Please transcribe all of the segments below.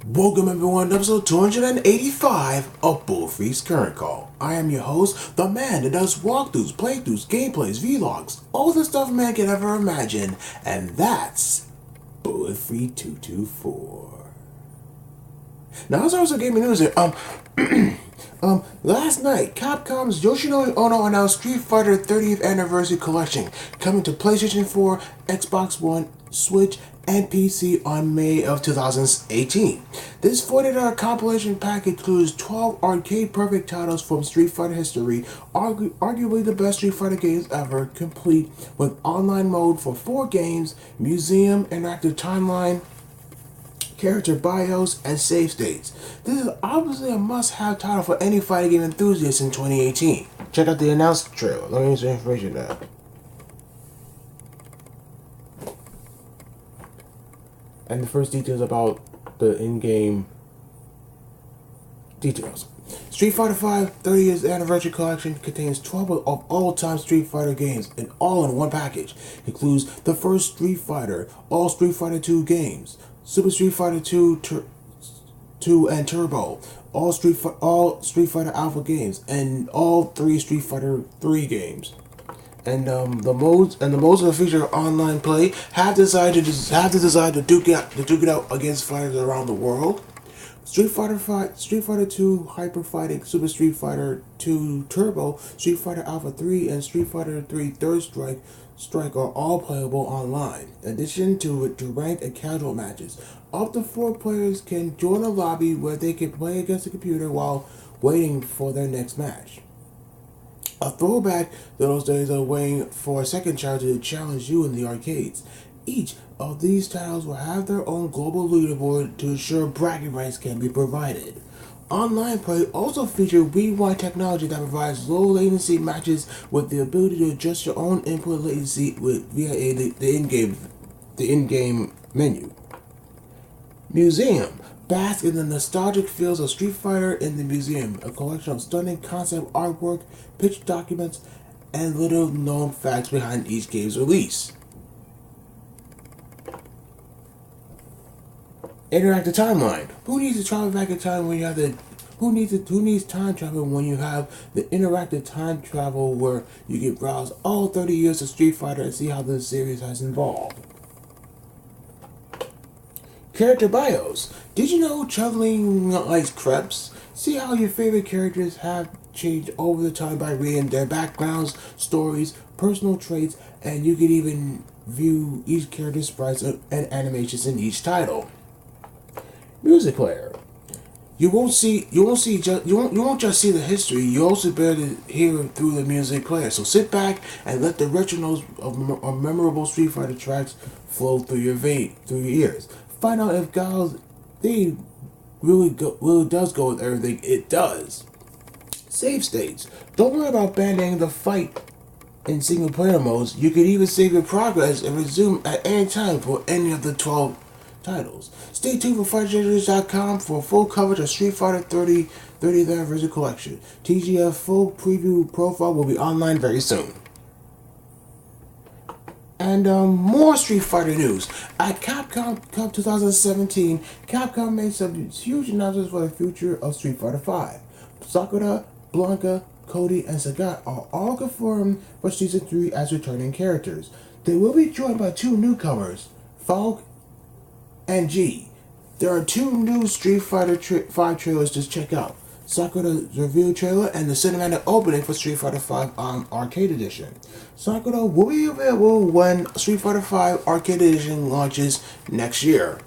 Welcome everyone to episode 285 of Bulletfreak's Current Call. I am your host, the man that does walkthroughs, playthroughs, gameplays, vlogs, all the stuff man can ever imagine, and that's Bulletfreak 224. Now, there's also gaming news here. Last night, Capcom's Yoshinori Ono announced Street Fighter 30th Anniversary Collection coming to PlayStation 4, Xbox One, Switch, and PC on May of 2018. This $40 compilation pack includes 12 arcade-perfect titles from Street Fighter history, arguably the best Street Fighter games ever, complete with online mode for 4 games, museum, interactive timeline, character bios, and save states. This is obviously a must-have title for any fighting game enthusiast in 2018. Check out the announced trailer. Let me use the information there. And the first details about the in-game details. Street Fighter V 30th Anniversary Collection contains 12 of all-time Street Fighter games, and all in one package. It includes the first Street Fighter, all Street Fighter 2 games, Super Street Fighter 2 and Turbo, all Street Fighter Alpha games, and all 3 Street Fighter 3 games. And the modes that feature online play have decided to duke it out against fighters around the world. Street Fighter 2 Hyper Fighting, Super Street Fighter 2 Turbo, Street Fighter Alpha 3, and Street Fighter 3 Third Strike are all playable online. In addition to ranked and casual matches, up to 4 players can join a lobby where they can play against the computer while waiting for their next match. A throwback to those days of waiting for a second chance to challenge you in the arcades. Each of these titles will have their own global leaderboard to ensure bragging rights can be provided. Online play also features rewind technology that provides low latency matches with the ability to adjust your own input latency via the in-game menu. Museum. Bask in the nostalgic feels of Street Fighter in the Museum, a collection of stunning concept artwork, pitch documents, and little-known facts behind each game's release. Interactive timeline. Who needs to travel back in time when you have the Who needs time travel when you have the interactive time travel where you can browse all 30 years of Street Fighter and see how the series has evolved? Character bios. Did you know traveling likes crepes? See how your favorite characters have changed over the time by reading their backgrounds, stories, personal traits, and you can even view each character's sprites and animations in each title. Music player. You won't just see the history. You also be able to hear it through the music player. So sit back and let the retro notes of memorable Street Fighter tracks flow through your ears. Find out if Guile's theme really does go with everything it does. Save states. Don't worry about abandoning the fight in single player modes. You can even save your progress and resume at any time for any of the 12 titles. Stay tuned for FightJudges.com for full coverage of Street Fighter 30th Anniversary Collection. TGF full preview profile will be online very soon. And more Street Fighter news. At Capcom Cup 2017, Capcom made some huge announcements for the future of Street Fighter V. Sakura, Blanca, Cody, and Sagat are all confirmed for Season 3 as returning characters. They will be joined by 2 newcomers, Falk and G. There are 2 new Street Fighter 5 trailers to check out. Sakura's reveal trailer and the cinematic opening for Street Fighter V Arcade Edition. Sakura will be available when Street Fighter V Arcade Edition launches next year,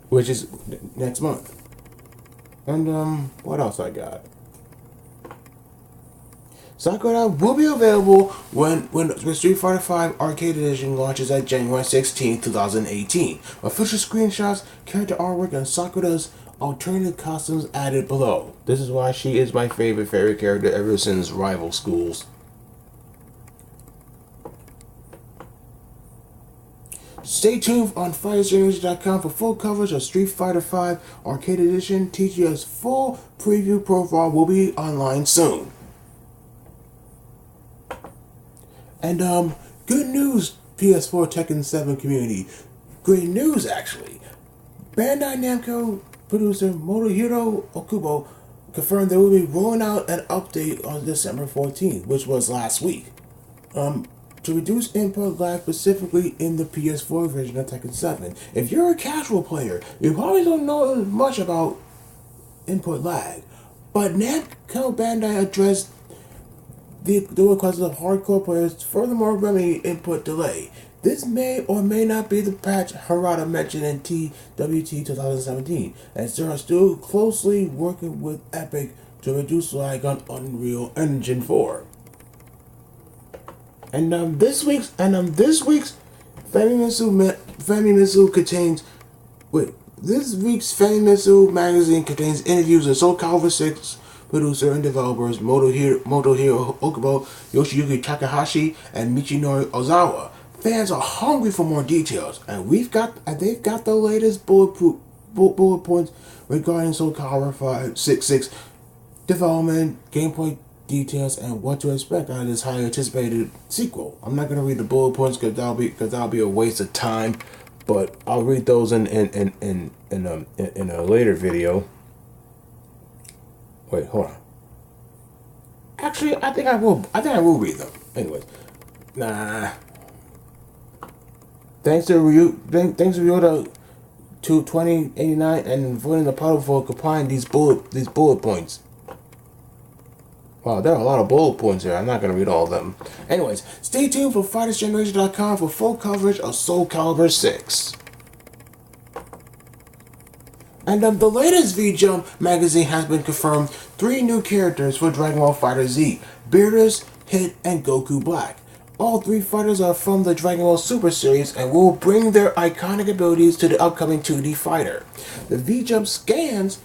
which is next month. And what else I got? Sakura will be available when Street Fighter V Arcade Edition launches at January 16, 2018. Official screenshots, character artwork, and Sakura's alternative costumes added below. This is why she is my favorite character ever since Rival Schools. Stay tuned on FightJudges.com for full coverage of Street Fighter V Arcade Edition. TGS full preview profile will be online soon. And good news, PS4 Tekken 7 community. Great news, actually. Bandai Namco producer Motohiro Okubo confirmed they will be rolling out an update on December 14th, which was last week, to reduce input lag specifically in the PS4 version of Tekken 7. If you're a casual player, you probably don't know much about input lag, but Namco Bandai addressed the requests of hardcore players to furthermore remedy input delay. This may or may not be the patch Harada mentioned in TWT 2017, as they are still closely working with Epic to reduce lag on Unreal Engine 4. And this week's Famitsu contains this week's Famitsu magazine contains interviews with Soul Calibur 6 producer and developers Motohiro Okubo, Yoshiyuki Takahashi, and Michinori Ozawa. Fans are hungry for more details, and they've got the latest bullet points regarding Soul Calibur 6 development, gameplay details, and what to expect out of this highly anticipated sequel. I'm not gonna read the bullet points because that'll be a waste of time, but I'll read those in a later video. Wait, hold on. Actually, I think I will read them. Anyways, Thanks to Ryota to 2089 and avoiding the puddle for complying these bullet points. Wow, there are a lot of bullet points here. I'm not going to read all of them. Anyways, stay tuned for FightersGeneration.com for full coverage of Soul Calibur 6. And the latest V-Jump magazine has been confirmed 3 new characters for Dragon Ball FighterZ: Beerus, Hit, and Goku Black. All 3 fighters are from the Dragon Ball Super series and will bring their iconic abilities to the upcoming 2D fighter. The V-Jump scans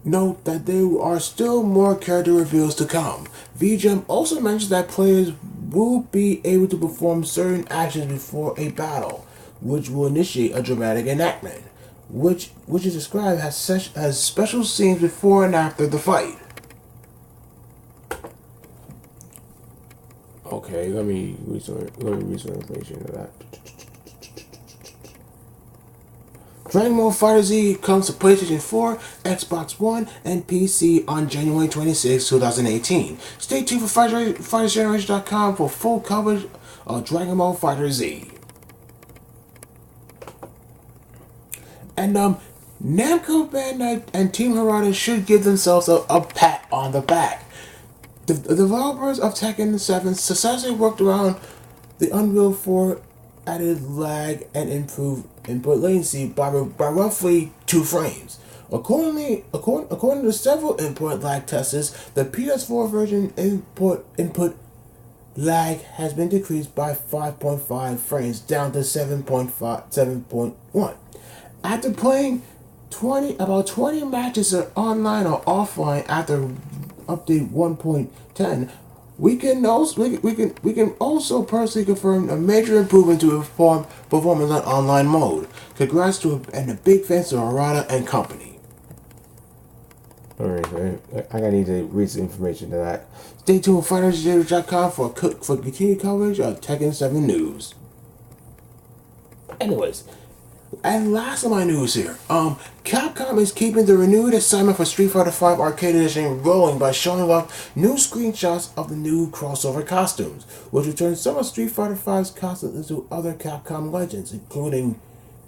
note that there are still more character reveals to come. V-Jump also mentions that players will be able to perform certain actions before a battle, which will initiate a dramatic enactment, which is described as special scenes before and after the fight. Okay, let me read some information to that. Dragon Ball FighterZ comes to PlayStation 4, Xbox One, and PC on January 26, 2018. Stay tuned for FightersGeneration.com for full coverage of Dragon Ball FighterZ. And Namco Bandai and Team Harada should give themselves a pat on the back. The developers of Tekken 7 successfully worked around the Unreal 4 added lag and improved input latency by roughly 2 frames. According to several input lag testers, the PS4 version input lag has been decreased by 5.5 frames down to 7.1. After playing about 20 matches online or offline after update 1.10, we can also personally confirm a major improvement to performance on online mode. Congrats to and a big thanks to Harada and company. Alright, I need to read some information to that. Stay tuned with FightersGeneration.com for continued coverage of Tekken 7 news. Anyways, and last of my news here, Capcom is keeping the renewed excitement for Street Fighter V Arcade Edition rolling by showing off new screenshots of the new crossover costumes, which return some of Street Fighter V's costumes into other Capcom legends, including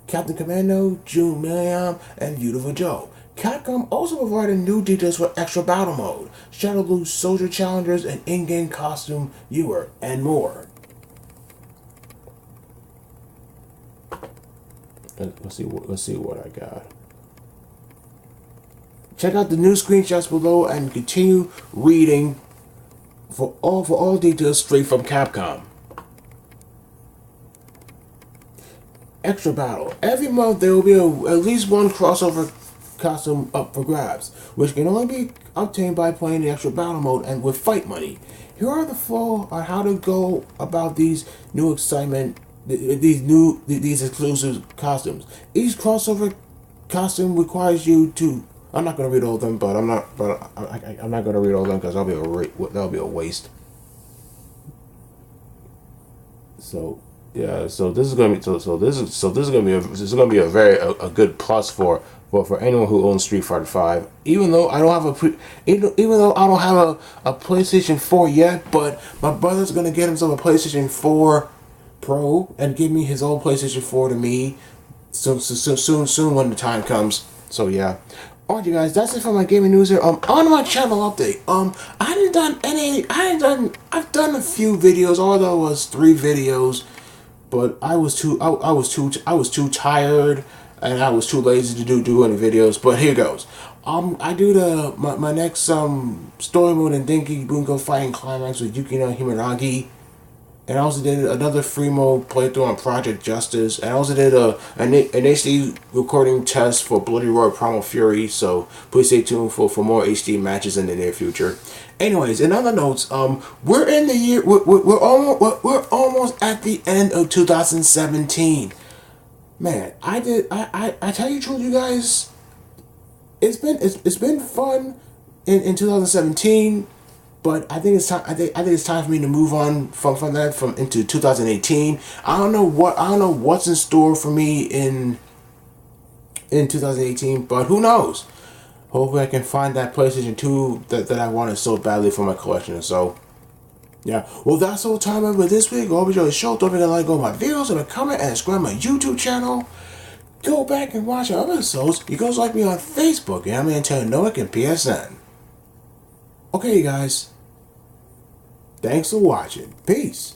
Captain Commando, Jun Milliam, and Beautiful Joe. Capcom also provided new details for Extra Battle Mode, Shadow Blue Soldier Challengers, and in-game costume viewer, and more. Let's see what I got. Check out the new screenshots below and continue reading for all details straight from Capcom. Extra Battle. Every month there will be at least one crossover costume up for grabs, which can only be obtained by playing the Extra Battle mode and with fight money. Here are the flow on how to go about these new excitement. These exclusive costumes. Each crossover costume requires you to. I'm not gonna read all of them, but I'm not gonna read all of them because that'll be a waste. So Yeah, so this is gonna be this is gonna be a very a good plus for anyone who owns Street Fighter Five. Even though I don't have even though I don't have a PlayStation 4 yet, but my brother's gonna get himself a PlayStation 4 Pro and give me his old PlayStation 4 to me. Soon when the time comes. So yeah. Alright, you guys, that's it for my gaming news here. On my channel update. I've done a few videos, although it was 3 videos, but I was too tired and I was too lazy to do any videos. But here goes. I do my next story mode in Denki Bunko Fighting Climax with Yukino Himeragi. And I also did another free mode playthrough on Project Justice. And I also did an HD recording test for Bloody Roar Primal Fury. So please stay tuned for more HD matches in the near future. Anyways, in other notes, we're in the year we're almost at the end of 2017. Man, I tell you the truth, you guys, it's been fun in 2017. But I think it's time. I think it's time for me to move on from that into 2018. I don't know what's in store for me in 2018. But who knows? Hopefully, I can find that PlayStation 2 that I wanted so badly for my collection. So, yeah. Well, that's all the time I have for this week. I hope you enjoyed the show. Don't forget to like all my videos and comment and subscribe my YouTube channel. Go back and watch our other episodes. You guys like me on Facebook, and I'm Antonio Noack and PSN. Okay, you guys. Thanks for watching. Peace.